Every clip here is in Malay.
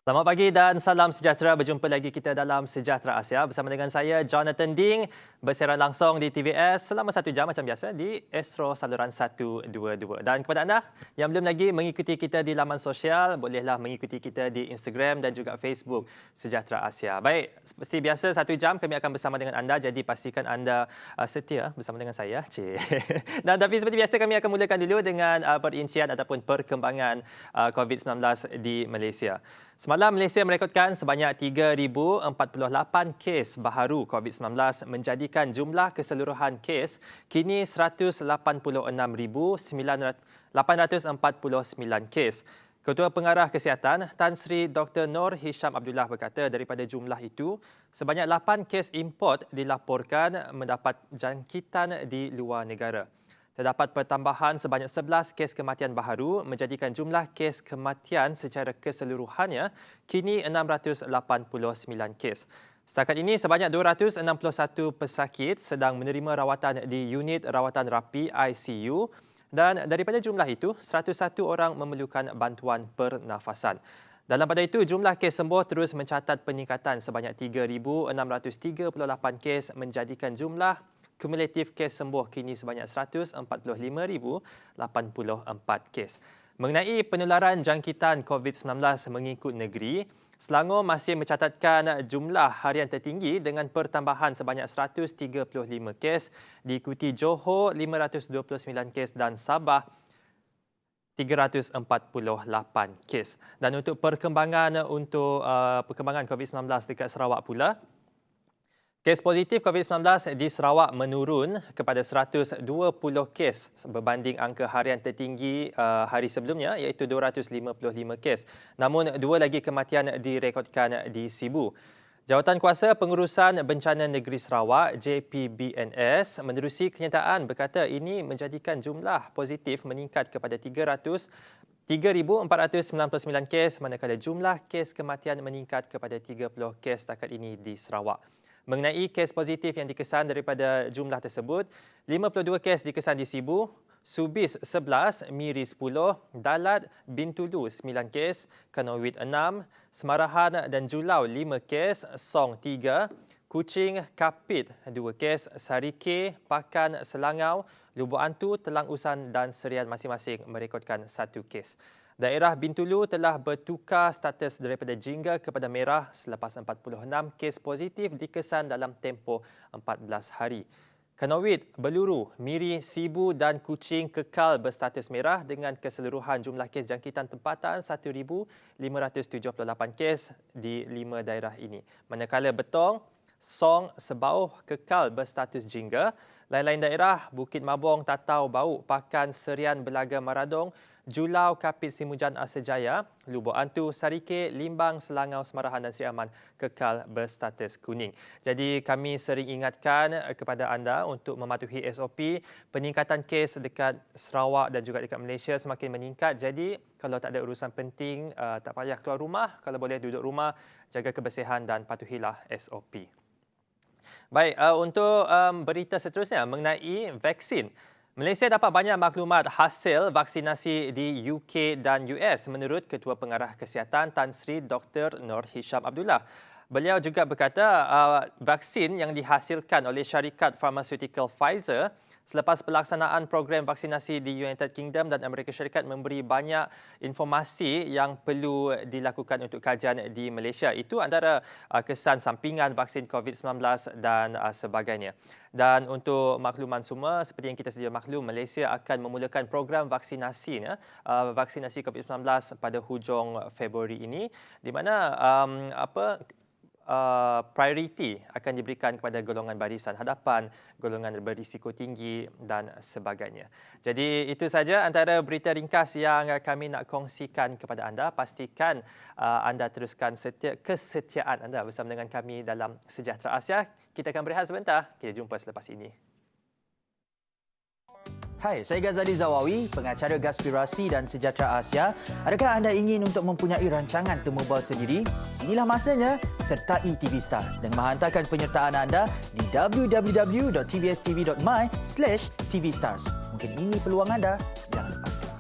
Selamat pagi dan salam sejahtera. Berjumpa lagi kita dalam Sejahtera Asia bersama dengan saya, Jonathan Ding, bersiaran langsung di TVS selama 1 jam macam biasa di Astro saluran 122. Dan kepada anda yang belum lagi mengikuti kita di laman sosial, bolehlah mengikuti kita di Instagram dan juga Facebook Sejahtera Asia. Baik, seperti biasa 1 jam kami akan bersama dengan anda, jadi pastikan anda setia bersama dengan saya. Dan tapi seperti biasa kami akan mulakan dulu dengan perincian ataupun perkembangan COVID-19 di Malaysia. Semalam Malaysia merekodkan sebanyak 3,048 kes baharu COVID-19 menjadikan jumlah keseluruhan kes kini 186,849 kes. Ketua Pengarah Kesihatan Tan Sri Dr. Noor Hisham Abdullah berkata daripada jumlah itu, sebanyak 8 kes import dilaporkan mendapat jangkitan di luar negara. Terdapat pertambahan sebanyak 11 kes kematian baharu menjadikan jumlah kes kematian secara keseluruhannya kini 689 kes. Setakat ini, sebanyak 261 pesakit sedang menerima rawatan di unit rawatan rapi ICU dan daripada jumlah itu, 101 orang memerlukan bantuan pernafasan. Dalam pada itu, jumlah kes sembuh terus mencatat peningkatan sebanyak 3,638 kes menjadikan jumlah kumulatif kes sembuh kini sebanyak 145,084 kes. Mengenai penularan jangkitan COVID-19 mengikut negeri, Selangor masih mencatatkan jumlah harian tertinggi dengan pertambahan sebanyak 135 kes, diikuti Johor 529 kes dan Sabah 348 kes. Dan untuk perkembangan COVID-19 dekat Sarawak pula, kes positif COVID-19 di Sarawak menurun kepada 120 kes berbanding angka harian tertinggi hari sebelumnya iaitu 255 kes. Namun, 2 lagi kematian direkodkan di Sibu. Jawatan Kuasa Pengurusan Bencana Negeri Sarawak JPBNS menerusi kenyataan berkata ini menjadikan jumlah positif meningkat kepada 3,499 kes manakala jumlah kes kematian meningkat kepada 30 kes setakat ini di Sarawak. Mengenai kes positif yang dikesan daripada jumlah tersebut, 52 kes dikesan di Sibu, Subis 11, Miri 10, Dalat, Bintulu 9 kes, Kanowit 6, Semarahan dan Julau 5 kes, Song 3, Kuching, Kapit 2 kes, Sarike, Pakan, Selangau, Lubuk Antu, Telang Usan dan Serian masing-masing merekodkan 1 kes. Daerah Bintulu telah bertukar status daripada jingga kepada merah selepas 46 kes positif dikesan dalam tempoh 14 hari. Kanowit, Beluru, Miri, Sibu dan Kuching kekal berstatus merah dengan keseluruhan jumlah kes jangkitan tempatan 1,578 kes di 5 daerah ini. Manakala Betong, Song, Sebauh kekal berstatus jingga. Lain-lain daerah, Bukit Mabong, Tatau, Bauk, Pakan, Serian, Belaga, Maradong, Julau, Kapit, Simujan, Asejaya, Lubuk Antu, Sarike, Limbang, Selangau, Semarahan dan Siaman kekal berstatus kuning. Jadi kami sering ingatkan kepada anda untuk mematuhi SOP. Peningkatan kes dekat Sarawak dan juga dekat Malaysia semakin meningkat. Jadi kalau tak ada urusan penting, tak payah keluar rumah. Kalau boleh duduk rumah, jaga kebersihan dan patuhilah SOP. Baik, untuk berita seterusnya mengenai vaksin. Malaysia dapat banyak maklumat hasil vaksinasi di UK dan US menurut Ketua Pengarah Kesihatan Tan Sri Dr. Noor Hisham Abdullah. Beliau juga berkata vaksin yang dihasilkan oleh syarikat farmaceutical Pfizer selepas pelaksanaan program vaksinasi di United Kingdom dan Amerika Syarikat memberi banyak informasi yang perlu dilakukan untuk kajian di Malaysia. Itu antara kesan sampingan vaksin COVID-19 dan sebagainya. Dan untuk makluman semua, seperti yang kita sedia maklum, Malaysia akan memulakan program vaksinasi COVID-19 pada hujung Februari ini, di mana prioriti akan diberikan kepada golongan barisan hadapan, golongan berisiko tinggi dan sebagainya. Jadi itu saja antara berita ringkas yang kami nak kongsikan kepada anda. Pastikan anda teruskan kesetiaan anda bersama dengan kami dalam Sejahtera Asia. Kita akan berehat sebentar. Kita jumpa selepas ini. Hai, saya Ghazali Zawawi, pengacara Gaspirasi dan Sejahtera Asia. Adakah anda ingin untuk mempunyai rancangan temu-bual sendiri? Inilah masanya, sertai TV Stars dengan menghantarkan penyertaan anda di www.tvstv.my/tvstars. Mungkin ini peluang anda. Jangan lepaskan.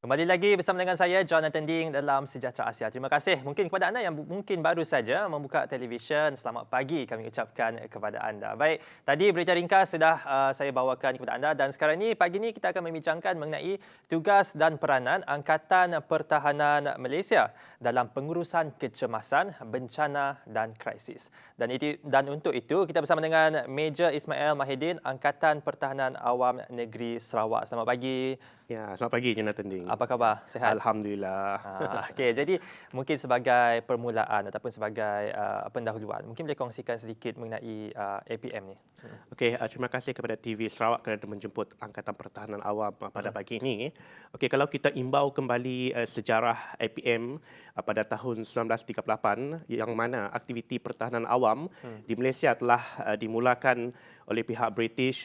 Kembali lagi bersama dengan saya, Jonathan Ding dalam Sejahtera Asia. Terima kasih mungkin kepada anda yang mungkin baru saja membuka televisyen. Selamat pagi kami ucapkan kepada anda. Baik, tadi berita ringkas sudah saya bawakan kepada anda dan sekarang ini, pagi ini kita akan membincangkan mengenai tugas dan peranan Angkatan Pertahanan Malaysia dalam pengurusan kecemasan, bencana dan krisis. Dan untuk itu, kita bersama dengan Major Ismail Mahidin, Angkatan Pertahanan Awam Negeri Sarawak. Selamat pagi. Ya, selamat pagi Jonathan Ding. Apa khabar? Sehat? Alhamdulillah. Okey, jadi mungkin sebagai permulaan ataupun sebagai pendahuluan, mungkin boleh kongsikan sedikit mengenai APM ni. Okey, terima kasih kepada TV Sarawak kerana menjemput Angkatan Pertahanan Awam pada pagi ini. Okey, kalau kita imbau kembali sejarah APM pada tahun 1938, yang mana aktiviti pertahanan awam di Malaysia telah dimulakan oleh pihak British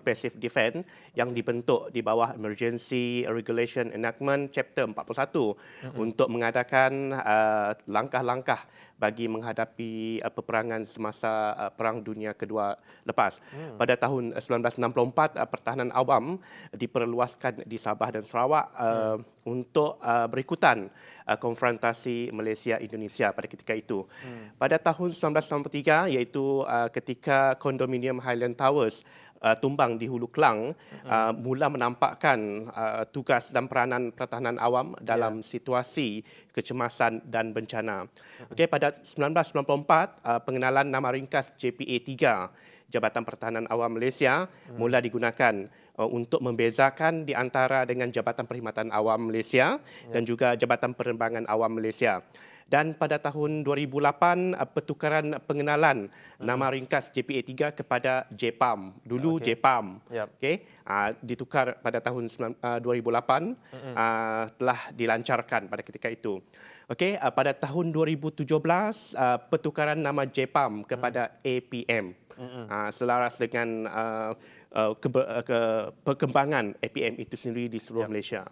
Passive Defence yang dibentuk di bawah Emergency Regulation Enactment Chapter 41 untuk mengadakan langkah-langkah bagi menghadapi peperangan semasa Perang Dunia Kedua lepas. Pada tahun 1964, pertahanan awam diperluaskan di Sabah dan Sarawak untuk berikutan konfrontasi Malaysia-Indonesia pada ketika itu. Pada tahun 1993, iaitu ketika kondominium Highland Towers tumbang di Hulu Kelang, mula menampakkan tugas dan peranan pertahanan awam dalam situasi kecemasan dan bencana. Okey, pada 1994, pengenalan nama ringkas JPA 3, Jabatan Pertahanan Awam Malaysia, mula digunakan untuk membezakan di antara dengan Jabatan Perkhidmatan Awam Malaysia dan juga Jabatan Penerbangan Awam Malaysia. Dan pada tahun 2008, pertukaran pengenalan nama ringkas JPA 3 kepada JPAM. Dulu JPAM. Okay. Ditukar pada tahun 2008, telah dilancarkan pada ketika itu. Okay. Pada tahun 2017, pertukaran nama JPAM kepada APM. Selaras dengan perkembangan APM itu sendiri di seluruh Malaysia.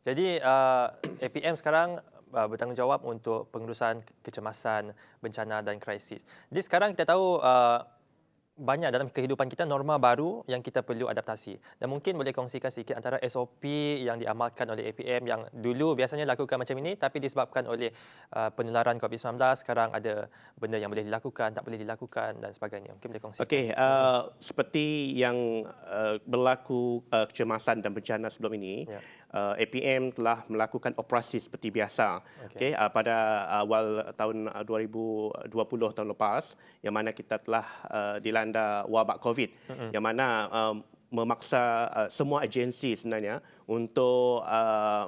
Jadi APM sekarang bertanggungjawab untuk pengurusan kecemasan, bencana dan krisis. Jadi sekarang kita tahu banyak dalam kehidupan kita norma baru yang kita perlu adaptasi. Dan mungkin boleh kongsikan sedikit antara SOP yang diamalkan oleh APM yang dulu biasanya lakukan macam ini, tapi disebabkan oleh penularan COVID-19, sekarang ada benda yang boleh dilakukan, tak boleh dilakukan dan sebagainya. Mungkin boleh kongsikan. Okey, seperti yang berlaku kecemasan dan bencana sebelum ini, APM telah melakukan operasi seperti biasa. Okay, pada awal tahun 2020 tahun lepas, yang mana kita telah dilanda wabak COVID, yang mana memaksa semua agensi sebenarnya untuk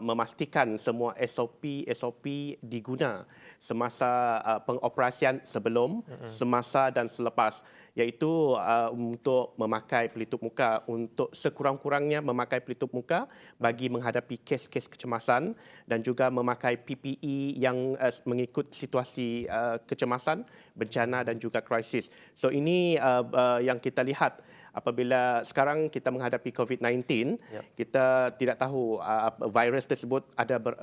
memastikan semua SOP diguna semasa pengoperasian sebelum, semasa dan selepas, iaitu untuk memakai pelitup muka, untuk sekurang-kurangnya memakai pelitup muka bagi menghadapi kes-kes kecemasan dan juga memakai PPE yang mengikut situasi kecemasan, bencana dan juga krisis. So ini yang kita lihat apabila sekarang kita menghadapi COVID-19, kita tidak tahu virus tersebut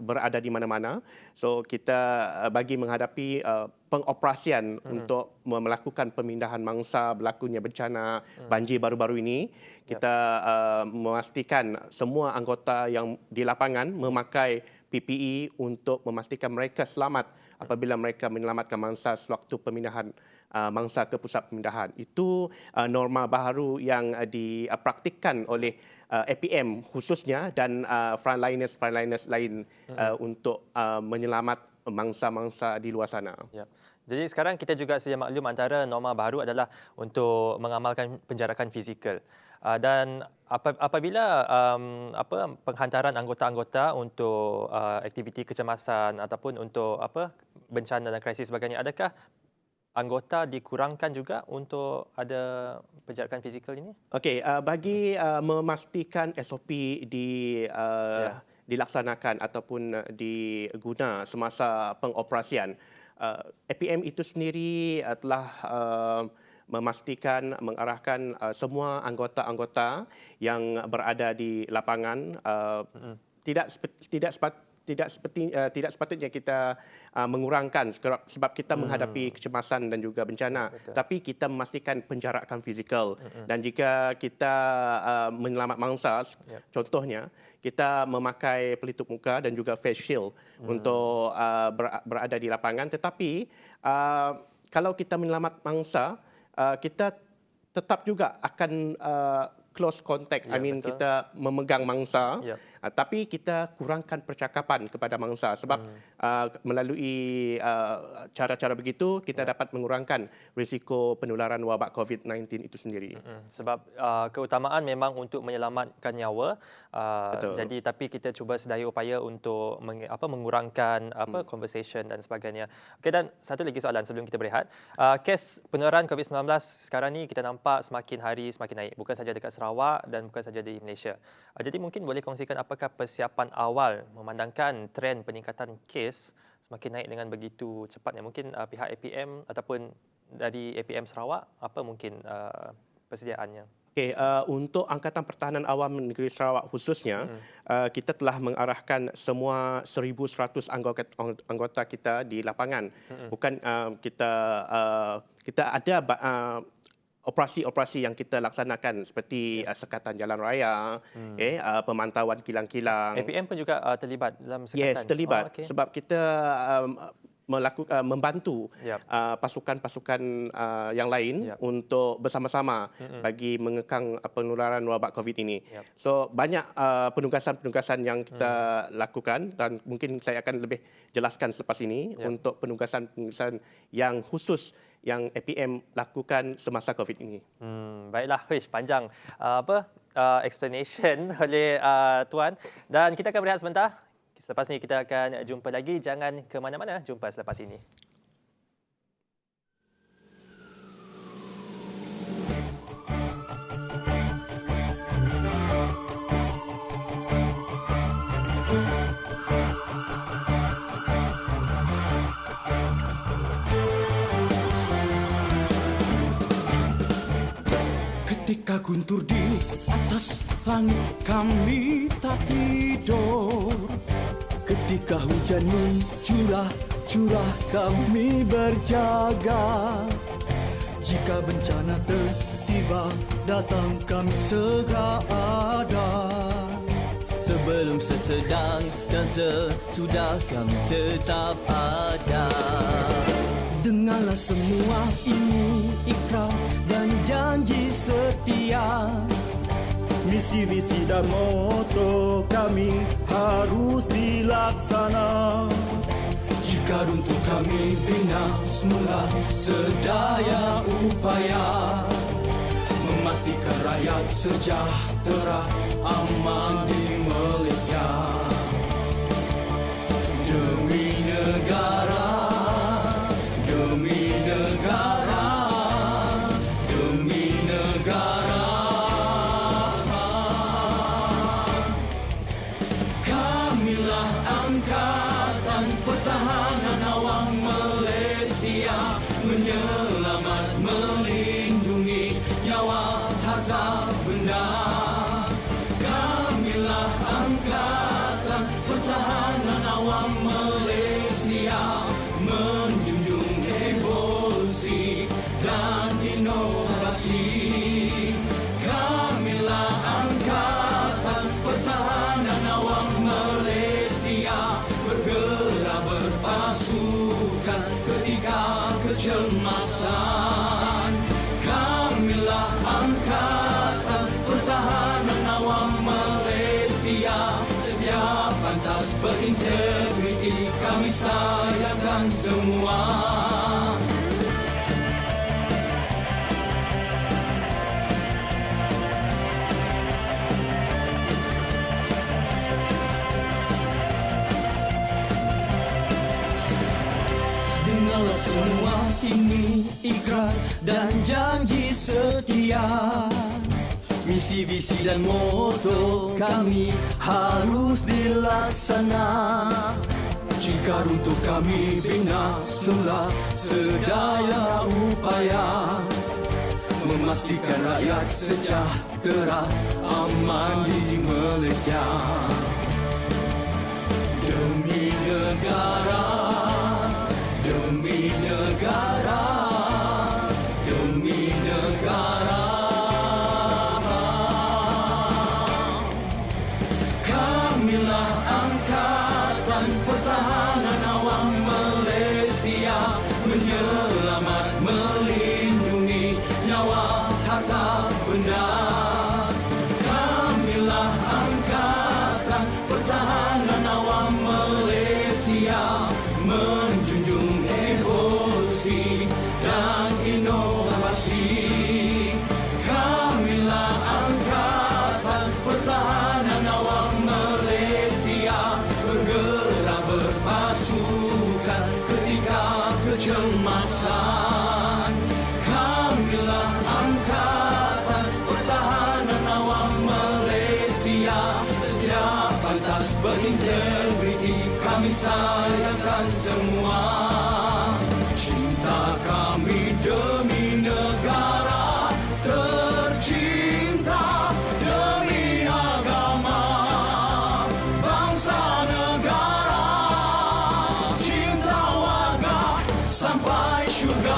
berada di mana-mana. So kita bagi menghadapi pengoperasian untuk melakukan pemindahan mangsa berlakunya bencana banjir baru-baru ini, kita memastikan semua anggota yang di lapangan memakai PPE untuk memastikan mereka selamat apabila mereka menyelamatkan mangsa sewaktu pemindahan mangsa ke pusat pemindahan. Itu norma baru yang dipraktikkan oleh APM khususnya dan frontliners lain untuk menyelamat mangsa-mangsa di luar sana. Jadi sekarang kita juga sedia maklum antara norma baru adalah untuk mengamalkan penjarakan fizikal. Dan apabila penghantaran anggota-anggota untuk aktiviti kecemasan ataupun untuk bencana dan krisis sebagainya, adakah anggota dikurangkan juga untuk ada penjarakan fizikal ini? Okey, bagi memastikan SOP dilaksanakan ataupun diguna semasa pengoperasian, APM itu sendiri telah memastikan, mengarahkan semua anggota-anggota yang berada di lapangan tidak sepatutnya kita mengurangkan sebab kita menghadapi kecemasan dan juga bencana. Betul. Tapi kita memastikan penjarakan fizikal. Dan jika kita menyelamat mangsa, contohnya kita memakai pelitup muka dan juga face shield untuk berada di lapangan. Tetapi kalau kita menyelamat mangsa, kita tetap juga akan close contact. Betul. Kita memegang mangsa, Ya. tapi kita kurangkan percakapan kepada mangsa sebab melalui cara-cara begitu kita dapat mengurangkan risiko penularan wabak COVID-19 itu sendiri. Sebab keutamaan memang untuk menyelamatkan nyawa. Betul. Jadi tapi kita cuba sedaya upaya untuk mengurangkan conversation dan sebagainya. Okey, dan satu lagi soalan sebelum kita berehat. Kes penularan COVID-19 sekarang ni kita nampak semakin hari semakin naik, bukan saja dekat Sarawak dan bukan saja di Malaysia. Jadi mungkin boleh kongsikan apakah persiapan awal memandangkan trend peningkatan kes semakin naik dengan begitu cepatnya. Mungkin pihak APM ataupun dari APM Sarawak, apa mungkin persediaannya? Okay, untuk Angkatan Pertahanan Awam Negeri Sarawak khususnya, kita telah mengarahkan semua 1,100 anggota kita di lapangan. Bukan kita ada operasi-operasi yang kita laksanakan seperti sekatan jalan raya, pemantauan kilang-kilang. APM pun juga terlibat dalam sekatan? Yes, terlibat. Sebab kita membantu pasukan-pasukan yang lain untuk bersama-sama bagi mengekang penularan wabak COVID ini. So banyak penugasan-penugasan yang kita lakukan dan mungkin saya akan lebih jelaskan selepas ini untuk penugasan-penugasan yang khusus yang APM lakukan semasa COVID ini. Baiklah, panjang explanation oleh Tuan, dan kita akan berehat sebentar. Selepas ni kita akan jumpa lagi. Jangan ke mana-mana. Jumpa selepas ini. Ketika guntur di atas langit kami tak tidur. Ketika hujan mencurah kami berjaga. Jika bencana tiba datang kami segera ada. Sebelum, sesedang dan sesudah kami tetap ada. Dengarlah semua ini ikrar dan janji setia. Misi-visi dan moto kami harus dilaksana. Jika runtuh kami bina semula sedaya upaya. Memastikan rakyat sejahtera aman di Malaysia. Demi negara, demi negara, demi negara. Kamilah Angkatan Pertahanan Awam Malaysia, menyelamat, melindungi nyawa, harta, benda. Kamilah Angkatan Pertahanan Awam Malaysia, menjunjung evolusi dan inovasi. Kamilah Angkatan Pertahanan Awam Malaysia, bergerak berpasukan ketika kecemasan. Kamilah Angkatan Pertahanan Awam Malaysia, setiap pantas berintegriti, kami sayangkan semua. Dengarlah semua ini ikrar dan janji setia. Misi, visi dan moto kami harus dilaksana. Jika runtuh kami bina semula sedaya upaya. Memastikan rakyat sejahtera aman di Malaysia. demi negara, demi negara, demi negara. Kamilah Angkatan Pertahanan Awam Malaysia, menyelamat, melindungi nyawa, harta benda. Kamilah Angkatan Pertahanan Awam Malaysia, menjunjung evolusi dan inovasi. Kamilah Angkatan Pertahanan Awam Malaysia, bergerak berpasukan ketika kecemasan. Kamilah Angkatan Pertahanan Awam Malaysia, setia, pantas, berintegriti, kami sayangkan semua. Cinta kami demi negara tercinta, demi agama, bangsa negara, cinta warga sampai syurga.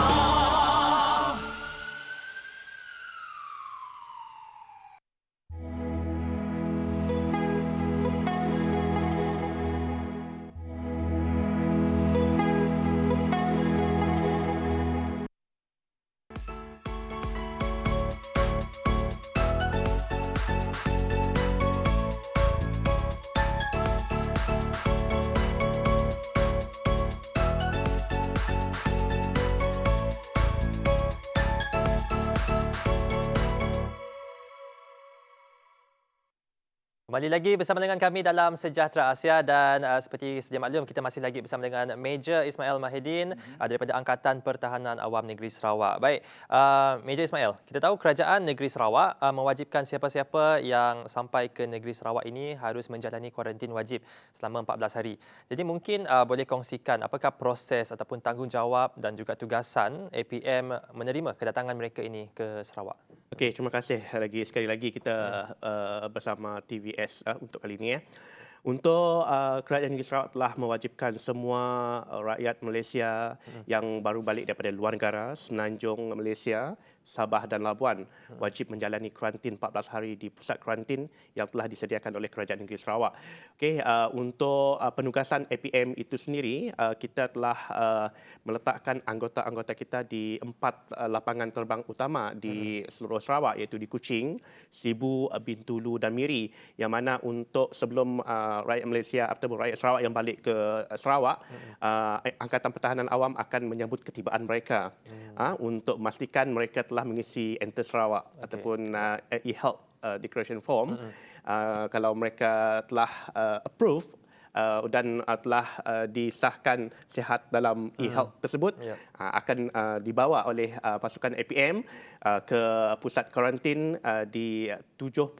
Kembali lagi bersama dengan kami dalam Sejahtera Asia dan seperti sedia maklum, kita masih lagi bersama dengan Major Ismail Mahidin daripada Angkatan Pertahanan Awam Negeri Sarawak. Baik, Major Ismail, kita tahu Kerajaan Negeri Sarawak mewajibkan siapa-siapa yang sampai ke Negeri Sarawak ini harus menjalani kuarantin wajib selama 14 hari. Jadi mungkin boleh kongsikan apakah proses ataupun tanggungjawab dan juga tugasan APM menerima kedatangan mereka ini ke Sarawak? Okey, terima kasih lagi sekali lagi kita bersama TVS untuk kali ini. Untuk Kerajaan Negeri Sarawak telah mewajibkan semua rakyat Malaysia yang baru balik daripada luar negara, Semenanjung Malaysia, Sabah dan Labuan wajib menjalani kuarantin 14 hari di pusat kuarantin yang telah disediakan oleh Kerajaan Negeri Sarawak. Okey, untuk penugasan APM itu sendiri, kita telah meletakkan anggota-anggota kita di 4 lapangan terbang utama di seluruh Sarawak, iaitu di Kuching, Sibu, Bintulu dan Miri, yang mana untuk sebelum rakyat Malaysia atau rakyat Sarawak yang balik ke Sarawak, Angkatan Pertahanan Awam akan menyambut ketibaan mereka untuk memastikan mereka telah mengisi Enter Sarawak ataupun e-health declaration form. Kalau mereka telah approve dan telah disahkan sihat dalam e-health tersebut, akan dibawa oleh pasukan APM ke pusat kuarantin di 73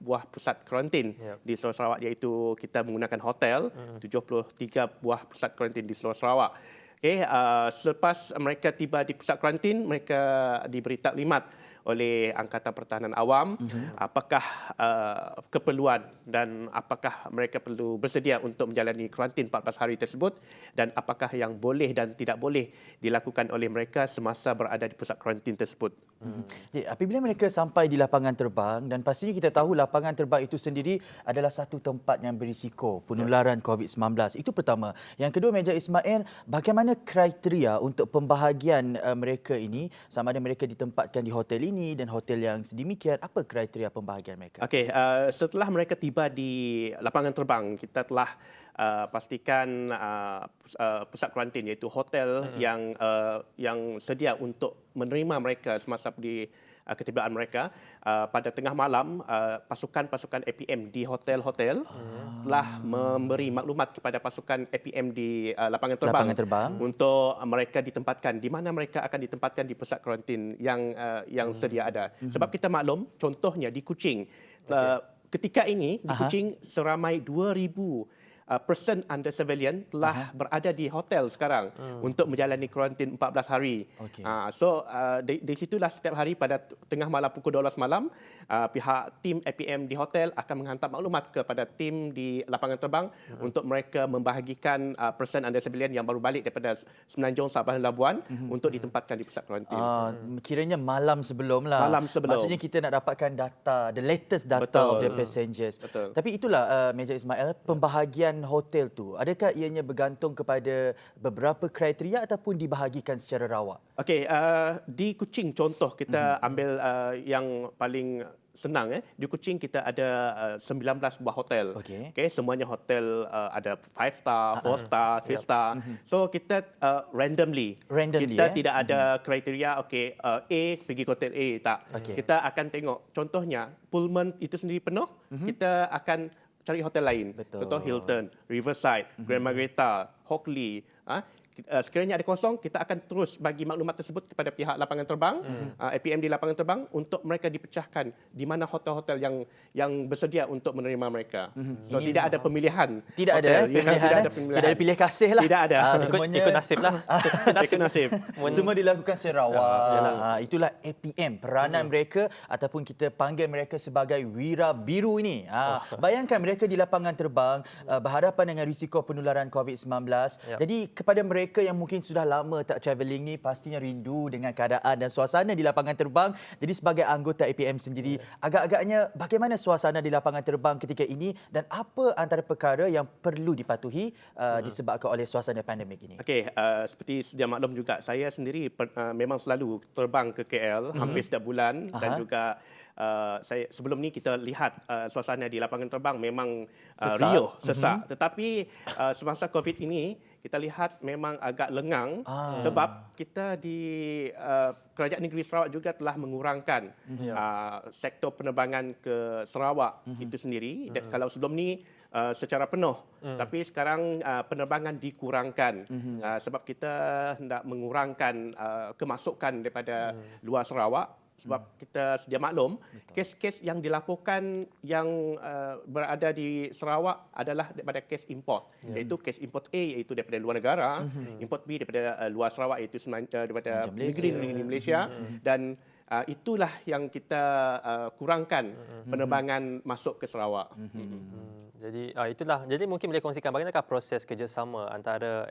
buah pusat kuarantin di seluruh Sarawak, iaitu kita menggunakan hotel 73 buah pusat kuarantin di seluruh Sarawak. Okay, selepas mereka tiba di pusat kuarantin, mereka diberi taklimat oleh Angkatan Pertahanan Awam apakah keperluan dan apakah mereka perlu bersedia untuk menjalani kuarantin 14 hari tersebut dan apakah yang boleh dan tidak boleh dilakukan oleh mereka semasa berada di pusat kuarantin tersebut. Jadi, apabila mereka sampai di lapangan terbang, dan pastinya kita tahu lapangan terbang itu sendiri adalah satu tempat yang berisiko penularan COVID-19. Itu pertama. Yang kedua, Major Ismail, bagaimana kriteria untuk pembahagian mereka ini, sama ada mereka ditempatkan di hotel ini dan hotel yang sedemikian, apa kriteria pembahagian mereka? Okey, setelah mereka tiba di lapangan terbang, kita telah pastikan pusat kuarantin, iaitu hotel yang sedia untuk menerima mereka semasa di ketibaan mereka. Pada tengah malam, pasukan-pasukan APM di hotel-hotel telah memberi maklumat kepada pasukan APM di lapangan terbang untuk mereka ditempatkan di mana mereka akan ditempatkan di pusat kuarantin yang sedia ada. Sebab kita maklum, contohnya di Kuching, ketika ini di Kuching seramai 2,000 person under surveillance telah berada di hotel sekarang untuk menjalani kuarantin 14 hari. Okey. Di situlah setiap hari pada tengah malam pukul 12 malam, pihak tim APM di hotel akan menghantar maklumat kepada tim di lapangan terbang untuk mereka membahagikan person under surveillance yang baru balik daripada Semenanjung, Sabah dan Labuan untuk ditempatkan di pusat kuarantin. Kiranya malam sebelum lah. Malam sebelum. Maksudnya kita nak dapatkan data, the latest data Betul. of the passengers. Betul. Tapi itulah Major Ismail, pembahagian hotel tu, adakah ianya bergantung kepada beberapa kriteria ataupun dibahagikan secara rawak? Okey, di Kuching contoh kita ambil yang paling senang. Di Kuching kita ada 19 buah hotel. Okey. Semuanya hotel ada 5 star, 4 star, 3 star. So kita randomly. Kita tidak ada kriteria A pergi ke hotel A, tak. Okey. Kita akan tengok contohnya Pullman itu sendiri penuh, kita akan cari hotel lain. Betul. Contoh Hilton, Riverside, Grand Margarita, Hockley. Sekiranya ada kosong, kita akan terus bagi maklumat tersebut kepada pihak lapangan terbang, APM di lapangan terbang untuk mereka dipecahkan di mana hotel-hotel yang bersedia untuk menerima mereka. So tidak ada pemilihan. Tidak hotel. ada pilihan. Tidak ada pemilihan. Tidak ada pilih kasih lah. Tidak ada. Ikut nasib lah. Ikut nasib. Semua dilakukan secara rawak. Itulah APM, peranan mereka ataupun kita panggil mereka sebagai wira biru ini. Bayangkan mereka di lapangan terbang berhadapan dengan risiko penularan COVID-19. Jadi kepada mereka yang mungkin sudah lama tak travelling ni pastinya rindu dengan keadaan dan suasana di lapangan terbang. Jadi sebagai anggota APM sendiri, agak-agaknya bagaimana suasana di lapangan terbang ketika ini dan apa antara perkara yang perlu dipatuhi disebabkan oleh suasana pandemik ini? Okey, seperti sedia maklum juga, saya sendiri memang selalu terbang ke KL hampir setiap bulan dan juga saya sebelum ni kita lihat suasana di lapangan terbang memang riuh, sesak. Tetapi semasa COVID ini kita lihat memang agak lengang sebab kita di Kerajaan Negeri Sarawak juga telah mengurangkan sektor penerbangan ke Sarawak itu sendiri. Dan kalau sebelum ni secara penuh, tapi sekarang penerbangan dikurangkan sebab kita hendak mengurangkan kemasukan daripada luar Sarawak. Sebab kita sedia maklum, kes-kes yang dilaporkan yang berada di Sarawak adalah daripada kes import. Iaitu kes import A iaitu daripada luar negara, import B daripada luar Sarawak iaitu daripada negeri-negeri Malaysia. Dan itulah yang kita kurangkan penerbangan masuk ke Sarawak. Jadi itulah. Jadi mungkin boleh kongsikan bagaimanakah proses kerjasama antara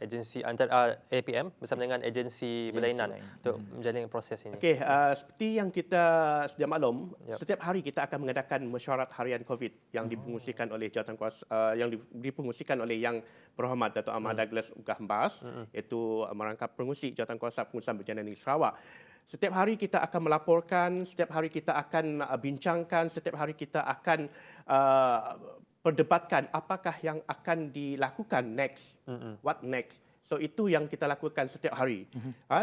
APM bersama dengan agensi berlainan untuk menjalin proses ini. Okey, seperti yang kita sedia maklum, setiap hari kita akan mengadakan mesyuarat harian COVID yang dipengusikan oleh jawatankuasa yang dipengusikan oleh Yang Berhormat Dato' Ahmad Douglas Ugah Mbas, iaitu merangkap pengusi Jawatankuasa Pengurusan Berjaya Negeri Sarawak. Setiap hari kita akan melaporkan, setiap hari kita akan bincangkan, setiap hari kita akan perdebatkan apakah yang akan dilakukan next, what next. So itu yang kita lakukan setiap hari.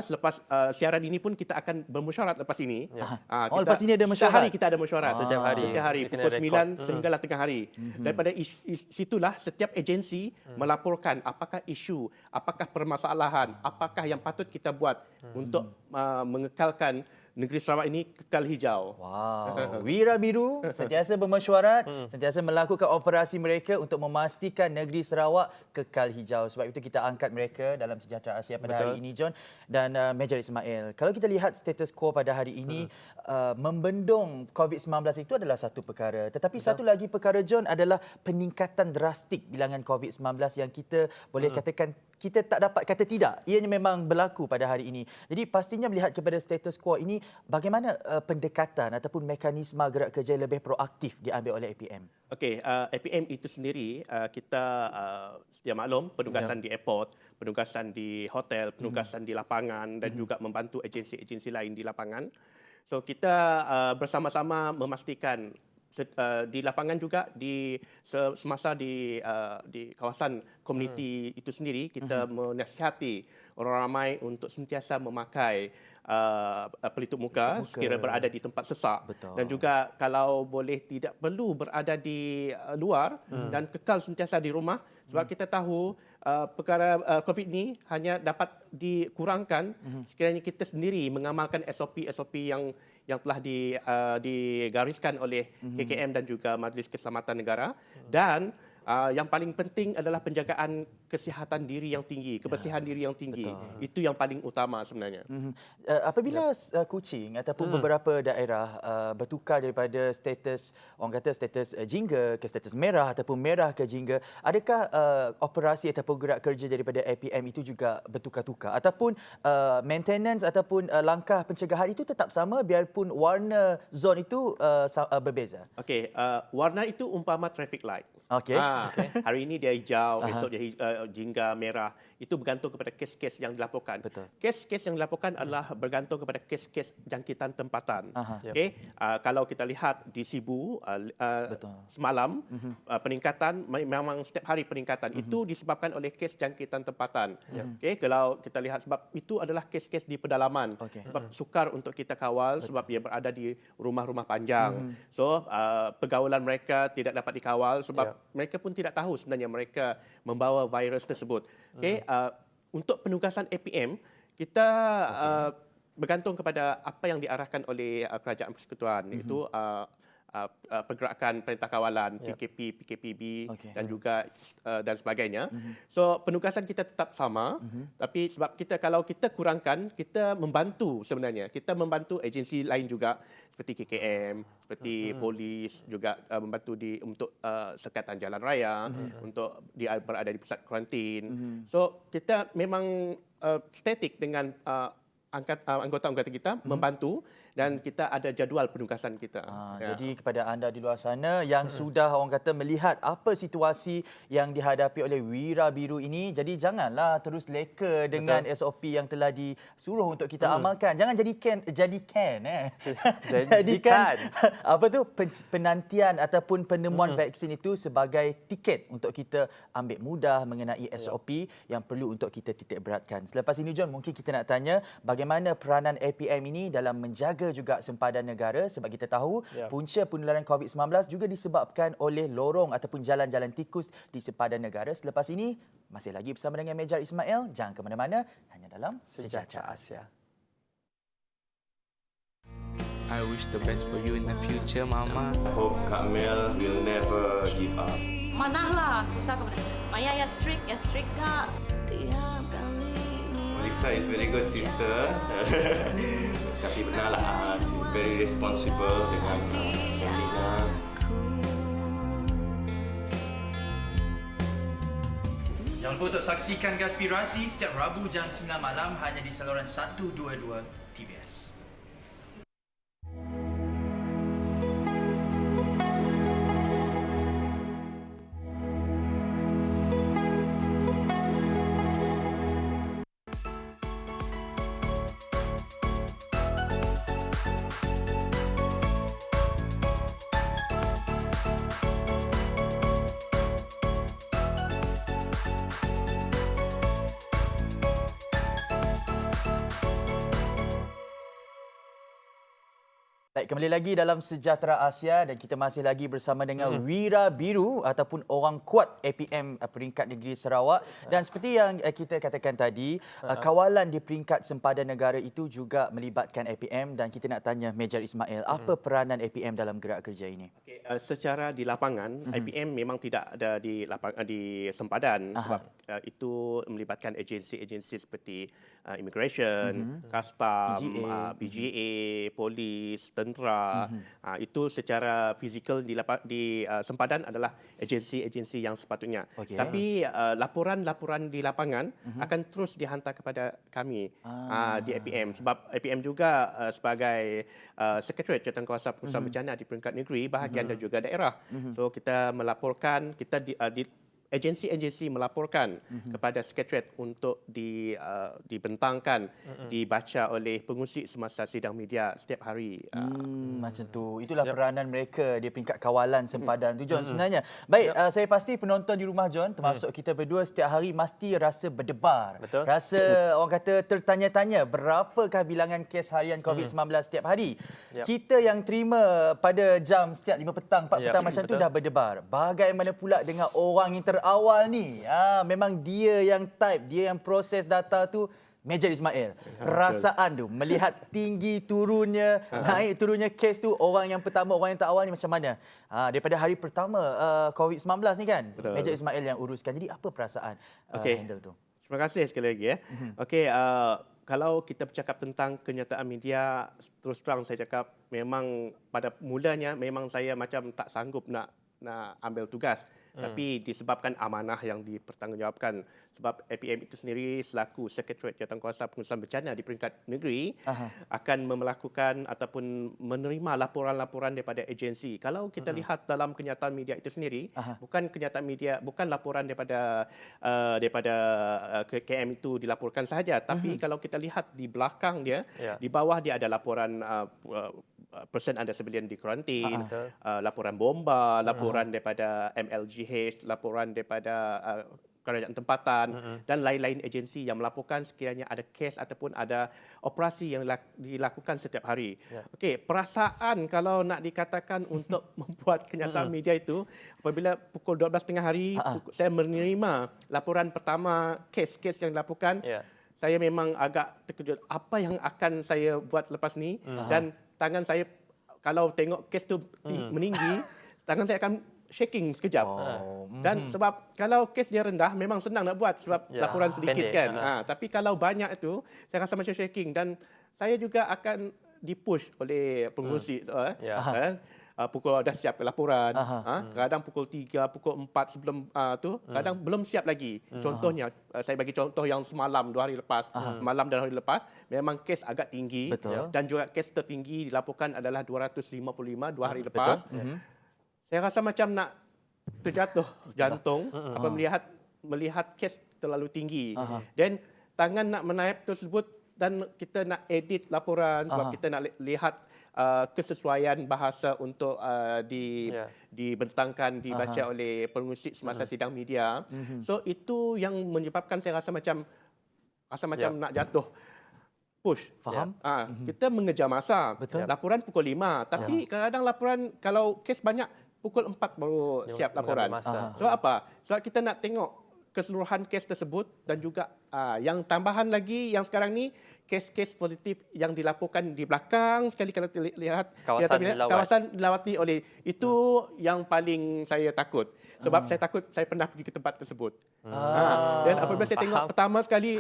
Selepas siaran ini pun kita akan bermesyuarat lepas ini. Lepas ini ada mesyuarat? Setiap hari kita ada mesyuarat. Setiap hari. Setiap hari pukul 9 sehinggalah tengah hari. Daripada situlah setiap agensi melaporkan apakah isu, apakah permasalahan, apakah yang patut kita buat untuk mengekalkan negeri Sarawak ini kekal hijau. Wow, wira biru sentiasa bermesyuarat, sentiasa melakukan operasi mereka untuk memastikan negeri Sarawak kekal hijau. Sebab itu kita angkat mereka dalam Sejahtera Asia pada hari ini, John dan Major Ismail. Kalau kita lihat status quo pada hari ini, membendung COVID-19 itu adalah satu perkara. Tetapi satu lagi perkara, John, adalah peningkatan drastik bilangan COVID-19 yang kita boleh katakan kita tak dapat kata tidak. Ianya memang berlaku pada hari ini. Jadi pastinya melihat kepada status quo ini, bagaimana pendekatan ataupun mekanisme gerak kerja lebih proaktif diambil oleh APM? Okey, APM itu sendiri kita sedia maklum penugasan di airport, penugasan di hotel, penugasan di lapangan dan juga membantu agensi-agensi lain di lapangan. So kita bersama-sama memastikan di lapangan juga semasa di kawasan komuniti itu sendiri kita menasihati orang ramai untuk sentiasa memakai pelitup muka sekiranya berada di tempat sesak. Betul. Dan juga kalau boleh tidak perlu berada di luar dan kekal sentiasa di rumah sebab kita tahu perkara COVID ni hanya dapat dikurangkan sekiranya kita sendiri mengamalkan SOP-SOP yang telah digariskan oleh KKM dan juga Majlis Keselamatan Negara. Dan Yang paling penting adalah penjagaan kesihatan diri yang tinggi, kebersihan diri yang tinggi. Itu yang paling utama sebenarnya. Apabila Kuching ataupun beberapa daerah bertukar daripada status, orang kata status jingga ke status merah ataupun merah ke jingga, adakah operasi ataupun gerak kerja daripada APM itu juga bertukar-tukar ataupun maintenance ataupun langkah pencegahan itu tetap sama biarpun warna zon itu berbeza? Okey, warna itu umpama traffic light. Okey. Hari ini dia hijau, esok dia jingga merah. Itu bergantung kepada kes-kes yang dilaporkan. Betul. Kes-kes yang dilaporkan adalah bergantung kepada kes-kes jangkitan tempatan. Aha. Okey, kalau kita lihat di Sibu semalam peningkatan memang setiap hari peningkatan itu disebabkan oleh kes jangkitan tempatan. Okey, kalau kita lihat sebab itu adalah kes-kes di pedalaman. Sebab sukar untuk kita kawal sebab dia berada di rumah-rumah panjang. So pergaulan mereka tidak dapat dikawal sebab mereka pun tidak tahu sebenarnya mereka membawa virus tersebut. Okey, untuk penugasan APM kita bergantung kepada apa yang diarahkan oleh Kerajaan Persekutuan iaitu pergerakan perintah kawalan PKP, PKPB dan juga dan sebagainya. So penugasan kita tetap sama, tapi sebab kalau kita kurangkan, kita membantu sebenarnya. Kita membantu agensi lain juga seperti KKM, seperti polis juga membantu untuk sekatan jalan raya, untuk berada di pusat kuarantin. So kita memang statik dengan anggota-anggota kita membantu dan kita ada jadual penugasan kita. Jadi kepada anda di luar sana yang sudah orang kata melihat apa situasi yang dihadapi oleh Wira Biru ini, jadi janganlah terus leka dengan SOP yang telah disuruh untuk kita amalkan. Jangan jadikan apa tu penantian ataupun penemuan vaksin itu sebagai tiket untuk kita ambil mudah mengenai SOP yang perlu untuk kita titik beratkan. Selepas ini John, mungkin kita nak tanya bagaimana peranan APM ini dalam menjaga juga sempadan negara sebab kita tahu punca penularan COVID-19 juga disebabkan oleh lorong ataupun jalan-jalan tikus di sempadan negara. Selepas ini masih lagi bersama dengan Mejar Ismail, jangan ke mana-mana, hanya dalam Sejahtera Asia. I wish the best for you in the future, Mama. I hope Kak Mel will never give up. Manahlah, susah kepada. Maya ya strict Kak. Melissa is very good sister. Tapi benarlah, she's very responsible dengan family-nya. Jangan lupa untuk saksikan Gaspirasi setiap Rabu jam 9 malam hanya di saluran 122 TVS. Baik, kembali lagi dalam Sejahtera Asia dan kita masih lagi bersama dengan Wira Biru ataupun orang kuat APM peringkat negeri Sarawak. Dan seperti yang kita katakan tadi, kawalan di peringkat sempadan negara itu juga melibatkan APM dan kita nak tanya Mejar Ismail, apa peranan APM dalam gerak kerja ini? Okay, secara di lapangan, APM memang tidak ada di sempadan sebab itu melibatkan agensi-agensi seperti immigration, custom, PGA, polis, tentera. Itu secara fizikal di sempadan adalah agensi-agensi yang sepatutnya. Tapi laporan-laporan di lapangan akan terus dihantar kepada kami di APM sebab APM juga sebagai Sekretariat Jawatankuasa Pengurusan Bencana di peringkat negeri, bahagian dan juga daerah. So kita melaporkan, kita agensi-agensi melaporkan kepada Sekretariat untuk dibentangkan, dibaca oleh pengusi semasa sidang media setiap hari. Macam tu. Itulah peranan mereka di peringkat kawalan sempadan tu, John, sebenarnya. Baik, saya pasti penonton di rumah, John, termasuk kita berdua setiap hari mesti rasa berdebar. Betul. Rasa orang kata tertanya-tanya berapakah bilangan kes harian COVID-19 setiap hari. Kita yang terima pada jam setiap 5 petang, 4 petang macam tu dah berdebar. Bagaimana pula dengan orang yang awal ni, memang dia yang type, dia yang proses data tu Major Ismail, perasaan tu melihat tinggi turunnya, naik turunnya kes tu, orang yang pertama, orang yang tak awal ni macam mana? Daripada hari pertama COVID-19 ni kan, Betul. Major Ismail yang uruskan. Jadi apa perasaan Okey. handle tu? Terima kasih sekali lagi ya. Okey, kalau kita bercakap tentang kenyataan media, terus terang saya cakap memang pada mulanya memang saya macam tak sanggup nak ambil tugas. Tapi disebabkan amanah yang dipertanggungjawabkan, sebab APM itu sendiri selaku Sekretariat Jawatankuasa Pengurusan Bencana di peringkat negeri akan melakukan ataupun menerima laporan-laporan daripada agensi. Kalau kita lihat dalam kenyataan media itu sendiri, bukan kenyataan media, bukan laporan daripada KM itu dilaporkan sahaja, tapi kalau kita lihat di belakang dia, di bawah dia ada laporan person under civilian di kuarantin, laporan bomba, laporan daripada MLGH, laporan daripada kerajaan tempatan dan lain-lain agensi yang melaporkan sekiranya ada kes ataupun ada operasi yang dilakukan setiap hari. Okey, perasaan kalau nak dikatakan untuk membuat kenyataan media itu, apabila pukul 12.30 hari saya menerima laporan pertama kes-kes yang dilaporkan, saya memang agak terkejut apa yang akan saya buat lepas ni, dan tangan saya kalau tengok kes tu meninggi, tangan saya akan shaking sekejap. Dan sebab kalau kes dia rendah memang senang nak buat sebab laporan sedikit pendek. kan. Tapi kalau banyak itu saya rasa macam shaking, dan saya juga akan dipush oleh pengurusi pukul dah siap laporan, kadang pukul 3, pukul 4 sebelum tu, kadang belum siap lagi. Contohnya, saya bagi contoh yang semalam 2 hari lepas, semalam dan hari lepas, memang kes agak tinggi. Betul. Dan juga kes tertinggi dilaporkan adalah 255 2 hari lepas. Saya rasa macam nak terjatuh jantung apabila melihat kes terlalu tinggi. Dan tangan nak menaip tersebut, dan kita nak edit laporan sebab kita nak lihat kesesuaian bahasa untuk dibentangkan, dibaca oleh pengurusi semasa sidang media. So itu yang menyebabkan saya rasa macam nak jatuh. Push. Faham? Kita mengejar masa. Betul. Laporan pukul 5, tapi kadang-kadang laporan kalau kes banyak pukul 4 baru siap laporan. Sebab apa? Sebab kita nak tengok keseluruhan kes tersebut, dan juga yang tambahan lagi yang sekarang ni kes-kes positif yang dilaporkan di belakang sekali kalau lihat kawasan dilawati oleh itu yang paling saya takut. Sebab saya takut saya pernah pergi ke tempat tersebut. Dan apabila saya tengok pertama sekali,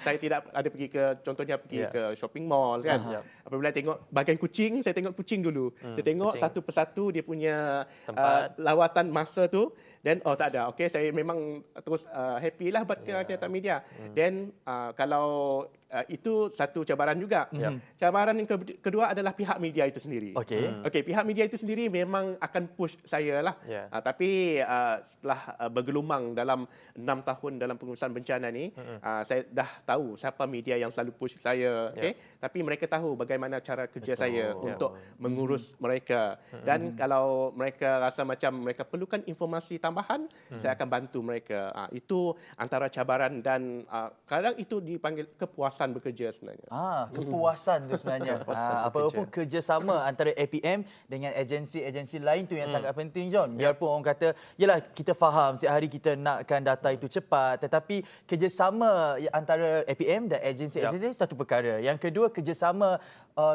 saya tidak ada pergi ke, contohnya pergi ke shopping mall kan. Apabila tengok bahagian kucing, saya tengok kucing dulu. Saya tengok satu persatu dia punya lawatan masa tu, dan tak ada. Okey, saya memang terus happy lah buat kenyataan media. Dan kalau itu satu cabaran juga. Cabaran yang kedua adalah pihak media itu sendiri. Okey, pihak media itu sendiri memang akan push saya lah. Tapi setelah bergelumang dalam 6 tahun dalam pengurusan bencana ni, saya dah tahu siapa media yang selalu push saya. Tapi mereka tahu bagaimana cara kerja saya untuk mengurus mereka. Dan kalau mereka rasa macam mereka perlukan informasi tambahan, saya akan bantu mereka. Itu antara cabaran, dan kadang itu dipanggil kepuasan bekerja sebenarnya. Kepuasan tu sebenarnya. Apa-apa kerjasama antara APM dengan agensi-agensi lain tu yang sangat penting, John. Biarpun orang kata, yalah kita faham setiap hari kita nakkan data itu cepat, tetapi kerjasama antara APM dan agensi-agensi satu perkara. Yang kedua, kerjasama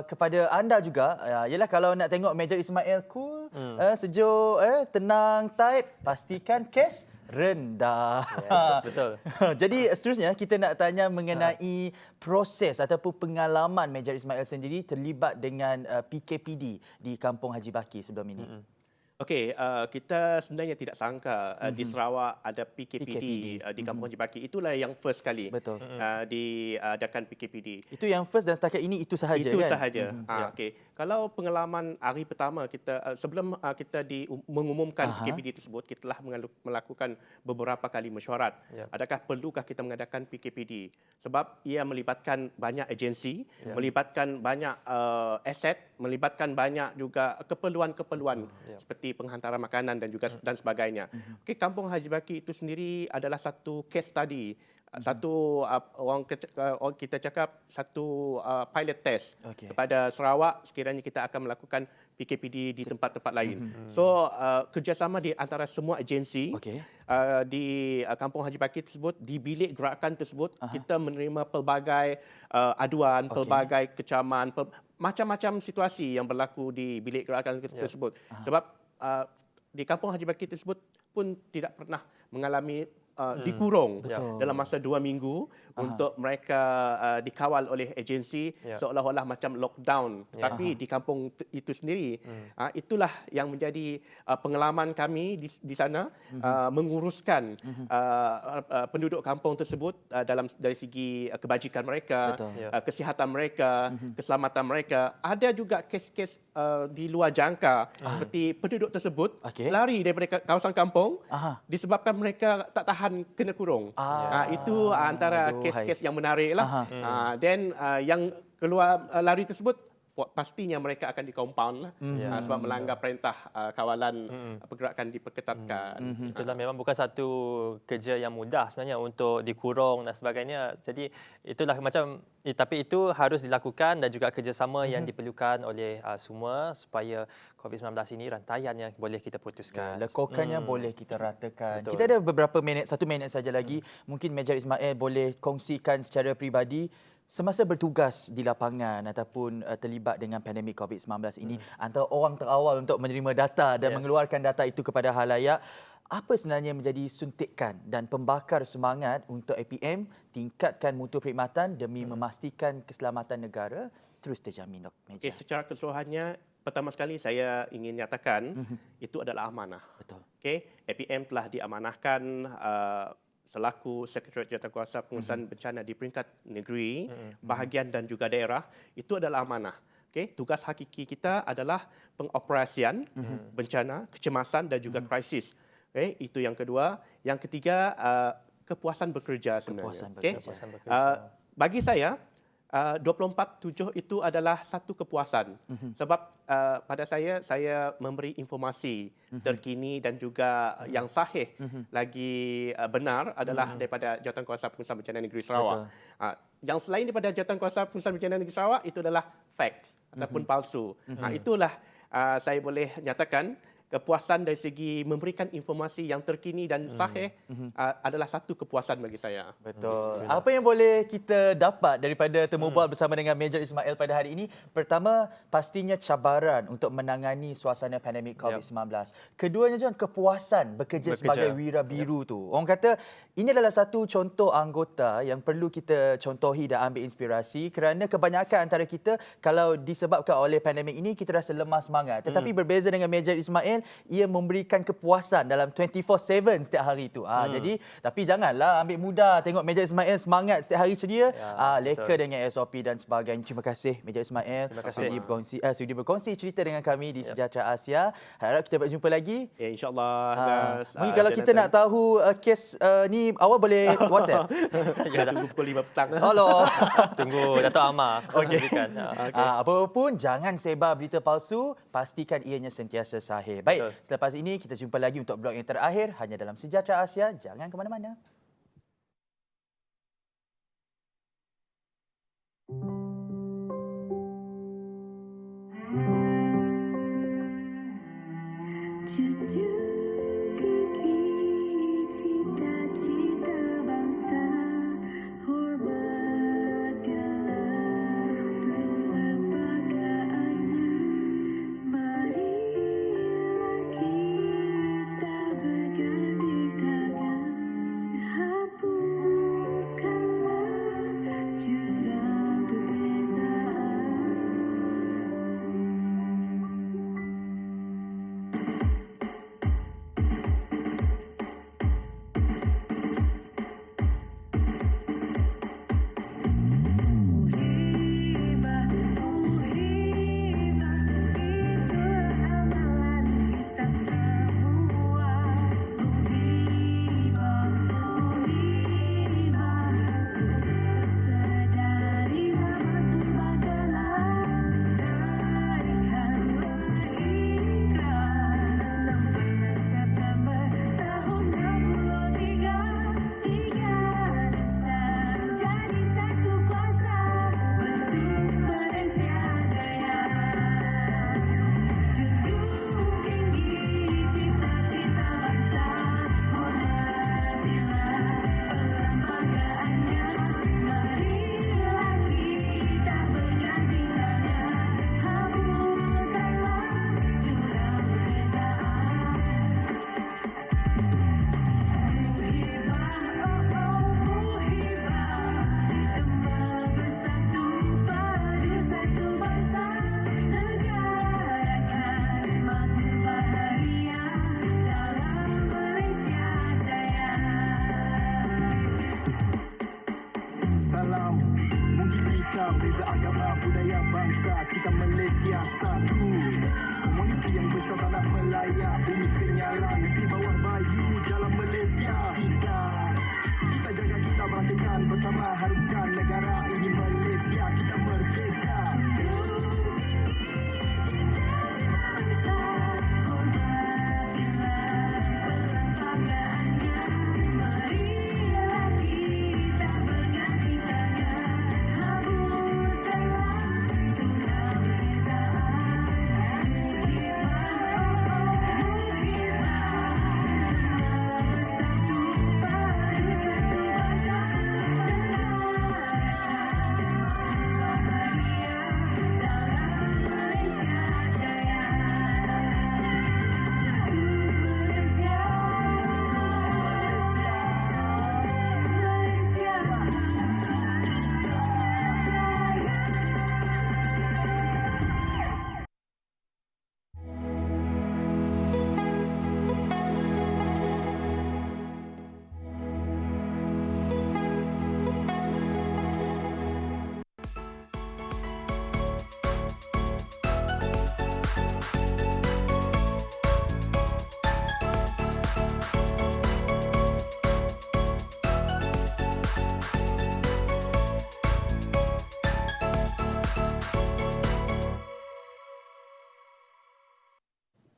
kepada anda juga. Yalah kalau nak tengok Major Ismail cool, sejuk, tenang, type, pastikan kes rendah. Betul. Jadi seterusnya kita nak tanya mengenai proses ataupun pengalaman Major Ismail sendiri terlibat dengan PKPD di Kampung Haji Baki sebelum ini. Okey, kita sebenarnya tidak sangka di Sarawak ada PKPD di Kampung Haji Baki. Itulah yang first kali diadakan PKPD. Itu yang first, dan setakat ini itu sahaja itu kan? sahaja. Okey. Kalau pengalaman hari pertama kita, sebelum kita mengumumkan PKPD tersebut, kita telah melakukan beberapa kali mesyuarat. Adakah perlukah kita mengadakan PKPD? Sebab ia melibatkan banyak agensi, melibatkan banyak aset, melibatkan banyak juga keperluan-keperluan seperti penghantaran makanan dan juga dan sebagainya. Okey, Kampung Haji Baki itu sendiri adalah satu case study Satu orang kita cakap satu pilot test Okey. kepada Sarawak sekiranya kita akan melakukan PKPD di tempat-tempat lain. So kerjasama di antara semua agensi Okey. di Kampung Haji Bakir tersebut, di bilik gerakan tersebut, kita menerima pelbagai aduan, pelbagai kecaman, macam-macam situasi yang berlaku di bilik gerakan tersebut. Sebab di Kampung Haji Bakir tersebut pun tidak pernah mengalami dikurung dalam masa 2 minggu untuk mereka dikawal oleh agensi seolah-olah macam lockdown. Tetapi di kampung itu sendiri, itulah yang menjadi pengalaman kami di sana, menguruskan penduduk kampung tersebut dari segi kebajikan mereka, kesihatan mereka, keselamatan mereka. Ada juga kes-kes di luar jangka seperti penduduk tersebut lari daripada kawasan kampung disebabkan mereka tak tahan kena kurung. Itu antara kes-kes yang menarik lah. Dan yang keluar lari tersebut pastinya mereka akan di-compound lah, sebab melanggar perintah kawalan pergerakan diperketatkan. Itulah memang bukan satu kerja yang mudah sebenarnya untuk dikurung dan sebagainya. Jadi itulah macam tapi itu harus dilakukan dan juga kerjasama yang diperlukan oleh semua supaya COVID-19 ini rantaian yang boleh kita putuskan. Lekokannya boleh kita ratakan. Betul. Kita ada beberapa minit, 1 minit saja lagi. Mungkin Mejar Ismail boleh kongsikan secara peribadi semasa bertugas di lapangan ataupun terlibat dengan pandemik COVID-19 ini, antara orang terawal untuk menerima data dan mengeluarkan data itu kepada halayak, apa sebenarnya menjadi suntikan dan pembakar semangat untuk APM tingkatkan mutu perkhidmatan demi memastikan keselamatan negara terus terjamin, Dr. Mejar? Secara keseluruhannya, pertama sekali saya ingin nyatakan itu adalah amanah. Betul. APM telah diamanahkan selaku Sekretariat Jawatankuasa Pengurusan Bencana di peringkat negeri, bahagian dan juga daerah. Itu adalah amanah. Tugas hakiki kita adalah pengoperasian bencana, kecemasan dan juga krisis. Itu yang kedua. Yang ketiga, kepuasan bekerja sebenarnya. Kepuasan bekerja. Bagi saya, 24/7 itu adalah satu kepuasan. Sebab pada saya memberi informasi terkini dan juga yang sahih lagi benar adalah daripada Jawatankuasa Pengurusan Bencana Negeri Sarawak. Yang selain daripada Jawatankuasa Pengurusan Bencana Negeri Sarawak itu adalah facts ataupun palsu. Itulah saya boleh nyatakan kepuasan dari segi memberikan informasi yang terkini dan sahih adalah satu kepuasan bagi saya. Betul. Apa yang boleh kita dapat daripada temu bual bersama dengan Mejar Ismail pada hari ini? Pertama, pastinya cabaran untuk menangani suasana pandemik COVID-19. Keduanya, John, kepuasan bekerja sebagai wira biru tu. Orang kata ini adalah satu contoh anggota yang perlu kita contohi dan ambil inspirasi, kerana kebanyakan antara kita kalau disebabkan oleh pandemik ini kita rasa lemah semangat. Tetapi berbeza dengan Mejar Ismail, ia memberikan kepuasan dalam 24/7 setiap hari itu. Jadi tapi janganlah ambil mudah tengok Mejar Ismail semangat setiap hari ceria. Leka dengan SOP dan sebagainya. Terima kasih Mejar Ismail sudi berkongsi cerita dengan kami di Sejahtera Asia. Harap kita berjumpa lagi. InsyaAllah. Mungkin kalau kita nak tahu kes ni awal boleh WhatsApp. Tunggu pukul 5 petang. Halo. Tunggu Dato' Amar. Okey. Apapun jangan sebar berita palsu, pastikan ianya sentiasa sahih. Baik, selepas ini kita jumpa lagi untuk blog yang terakhir hanya dalam Sejahtera Asia. Jangan ke mana-mana. salam. Mungkin kita beza agama, budaya, bangsa, kita Malaysia satu. Komuniti yang besar tanah Melaya, bumi kenyalan di bawah bayu dalam Malaysia. Kita jaga, kita merasakan bersama, harumkan negara ini Malaysia, kita merdeka.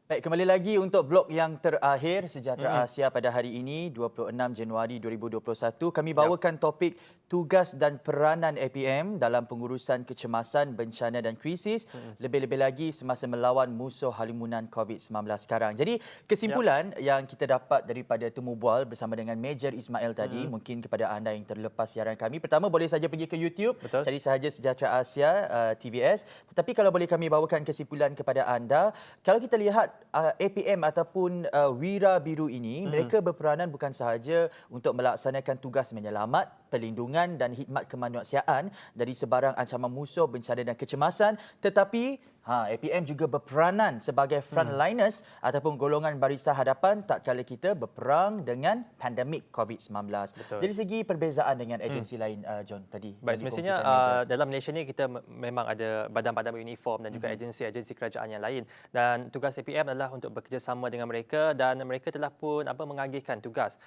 Baik, kembali lagi untuk blok yang terakhir Sejahtera Asia pada hari ini 26 Januari 2021. Kami bawakan topik tugas dan peranan APM dalam pengurusan kecemasan, bencana dan krisis, lebih-lebih lagi semasa melawan musuh halimunan COVID-19 sekarang. Jadi kesimpulan yang kita dapat daripada temu bual bersama dengan Major Ismail tadi, mungkin kepada anda yang terlepas siaran kami, pertama boleh saja pergi ke YouTube, cari sahaja Sejahtera Asia TVS. Tetapi kalau boleh kami bawakan kesimpulan kepada anda, kalau kita lihat APM ataupun Wira Biru ini, mereka berperanan bukan sahaja untuk melaksanakan tugas menyelamat, perlindungan dan khidmat kemanusiaan dari sebarang ancaman musuh, bencana dan kecemasan, tetapi APM juga berperanan sebagai frontliners ataupun golongan barisan hadapan tak kala kita berperang dengan pandemik COVID-19. Dari segi perbezaan dengan agensi lain, John, tadi. Baik, semestinya dalam Malaysia ni kita memang ada badan-badan uniform dan juga agensi-agensi kerajaan yang lain. Dan tugas APM adalah untuk bekerjasama dengan mereka dan mereka telah pun mengagihkan tugas.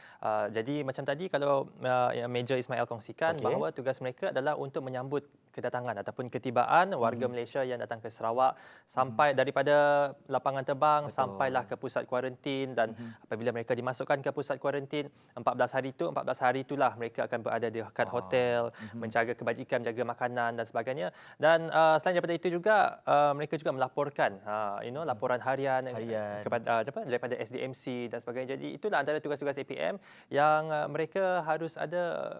Jadi macam tadi kalau yang Major Ismail kongsikan bahawa tugas mereka adalah untuk menyambut kedatangan ataupun ketibaan warga Malaysia yang datang ke Sarawak sampai daripada lapangan terbang sampailah ke pusat kuarantin, dan apabila mereka dimasukkan ke pusat kuarantin 14 hari itulah mereka akan berada di dekat hotel, menjaga kebajikan, menjaga makanan dan sebagainya. Dan selain daripada itu juga mereka juga melaporkan laporan harian kepada daripada SDMC dan sebagainya. Jadi itulah antara tugas-tugas APM yang mereka harus ada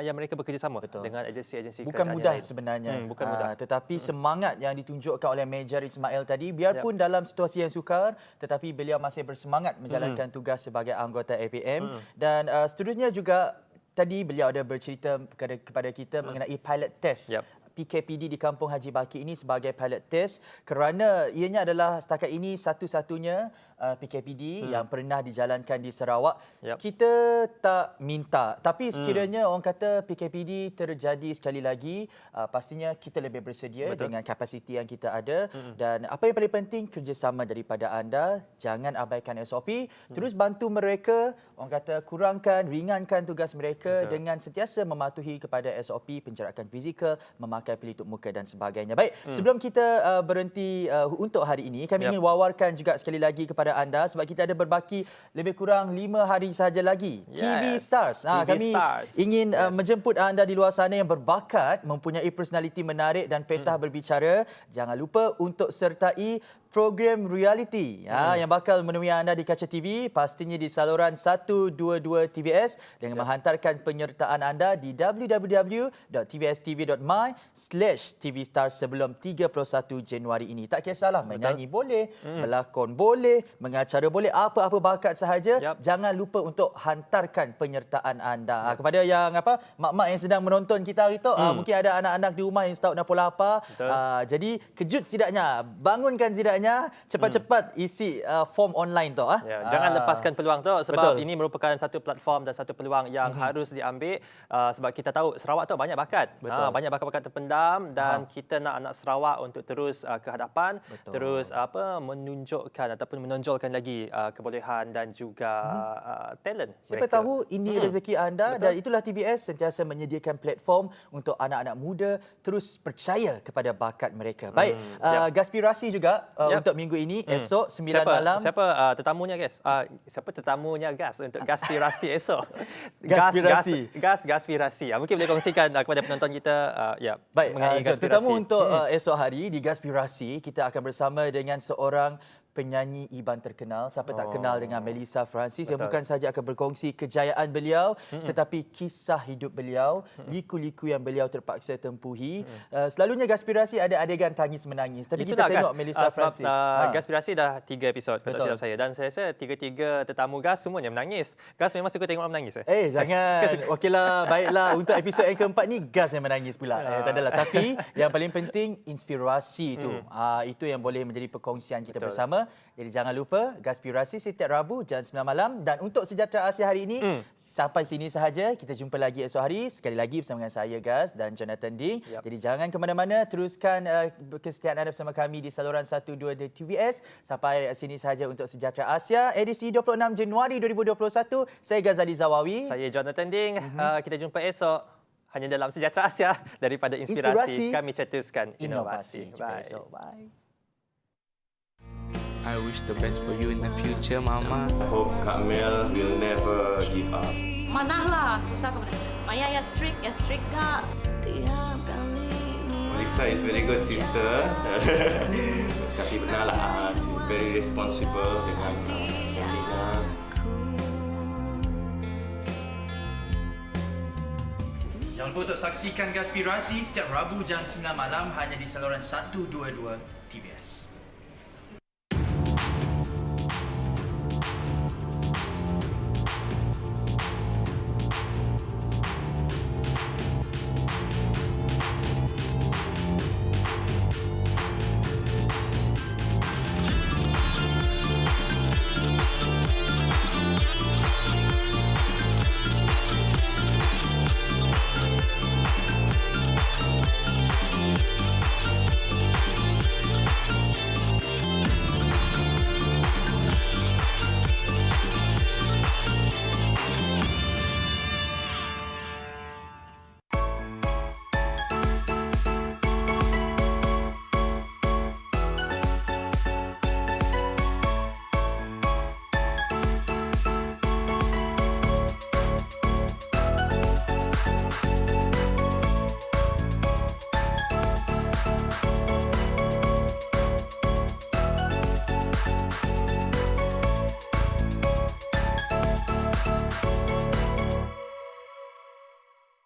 yang mereka bekerjasama dengan agensi-agensi bukan kerajaan mudah yang lain. Sebenarnya. Bukan mudah. Tetapi semangat yang ditunjukkan oleh Major Ismail tadi, biarpun dalam situasi yang sukar, tetapi beliau masih bersemangat menjalankan tugas sebagai anggota APM. Dan seterusnya juga tadi beliau ada bercerita kepada kita mengenai pilot test. PKPD di Kampung Haji Baki ini sebagai pilot test kerana ianya adalah setakat ini satu-satunya PKPD yang pernah dijalankan di Sarawak. Kita tak minta, tapi sekiranya orang kata PKPD terjadi sekali lagi, pastinya kita lebih bersedia dengan kapasiti yang kita ada. Dan apa yang paling penting, kerjasama daripada anda. Jangan abaikan SOP, terus bantu mereka, orang kata kurangkan, ringankan tugas mereka dengan sentiasa mematuhi kepada SOP penjarakan fizikal, memakai pelitup muka dan sebagainya. Baik, sebelum kita berhenti untuk hari ini, kami ingin wawarkan juga sekali lagi kepada anda sebab kita ada berbaki lebih kurang 5 hari sahaja lagi. TV Stars. Kami ingin menjemput anda di luar sana yang berbakat, mempunyai personaliti menarik dan petah berbicara. Jangan lupa untuk sertai program reality yang bakal menemui anda di kaca TV, pastinya di saluran 122 TVS dengan menghantarkan penyertaan anda di www.tvstv.my/tvstars sebelum 31 Januari ini. Tak kisahlah, menyanyi boleh, melakon boleh, mengacara boleh, apa-apa bakat sahaja. Jangan lupa untuk hantarkan penyertaan anda. Kepada yang mak-mak yang sedang menonton kita hari itu, mungkin ada anak-anak di rumah yang tak tahu nak pola apa. Jadi kejut sidaknya, bangunkan sidaknya maknanya cepat-cepat isi form online tu. Ya, jangan lepaskan peluang tu sebab Betul. ini merupakan satu platform dan satu peluang yang harus diambil sebab kita tahu Sarawak tu banyak bakat. Betul. Banyak bakat-bakat terpendam dan kita nak anak Sarawak untuk terus ke hadapan, Betul. terus menunjukkan ataupun menonjolkan lagi kebolehan dan juga talent Siapa mereka. tahu ini rezeki anda. Dan itulah TVS sentiasa menyediakan platform untuk anak-anak muda terus percaya kepada bakat mereka. Baik, Gaspirasi juga untuk minggu ini, esok 9 malam. Siapa tetamunya guys? Siapa tetamunya Gas untuk Gaspirasi esok? Gaspirasi. Gaspirasi. Mungkin boleh kongsikan kepada penonton kita Baik, mengenai Gaspirasi. tetamu untuk esok hari di Gaspirasi, kita akan bersama dengan seorang penyanyi Iban terkenal. Siapa tak kenal dengan Melissa Francis yang Betul. bukan saja akan berkongsi kejayaan beliau tetapi kisah hidup beliau, liku-liku yang beliau terpaksa tempuhi. Selalunya Gaspirasi ada adegan tangis-menangis. Tapi kita tengok Melissa Francis. Gaspirasi dah 3 episod kalau tak Betul. silap saya dan saya rasa tiga-tiga tetamu Gas semuanya menangis. Gas memang suka tengok orang menangis. Jangan. Okeylah, baiklah. Untuk episod yang keempat ni Gas yang menangis pula. Tak adalah. Tapi yang paling penting inspirasi tu. Itu yang boleh menjadi perkongsian kita Betul. bersama. Jadi jangan lupa Gaspirasi setiap Rabu jam 9 malam. Dan untuk Sejahtera Asia hari ini sampai sini sahaja. Kita jumpa lagi esok hari sekali lagi bersama dengan saya Gas dan Jonathan Ding. Jadi jangan ke mana-mana, teruskan kesetiaan anda bersama kami di saluran 12 di TVS. Sampai sini sahaja untuk Sejahtera Asia edisi 26 Januari 2021. Saya Ghazali Zawawi. Saya Jonathan Ding. Kita jumpa esok hanya dalam Sejahtera Asia. Daripada inspirasi, kami cetuskan inovasi. Jumpa Bye. esok. Bye. I wish the best for you in the future, Mama. I hope Kak Mel will never give up. Manahlah, susah ke mana. Maya ya strict kak. Melissa is very good sister. Tapi benar lah, she's very responsible dengan family-nya. Jangan lupa untuk saksikan Gaspirasi setiap Rabu jam 9 malam hanya di saluran 122 TVS.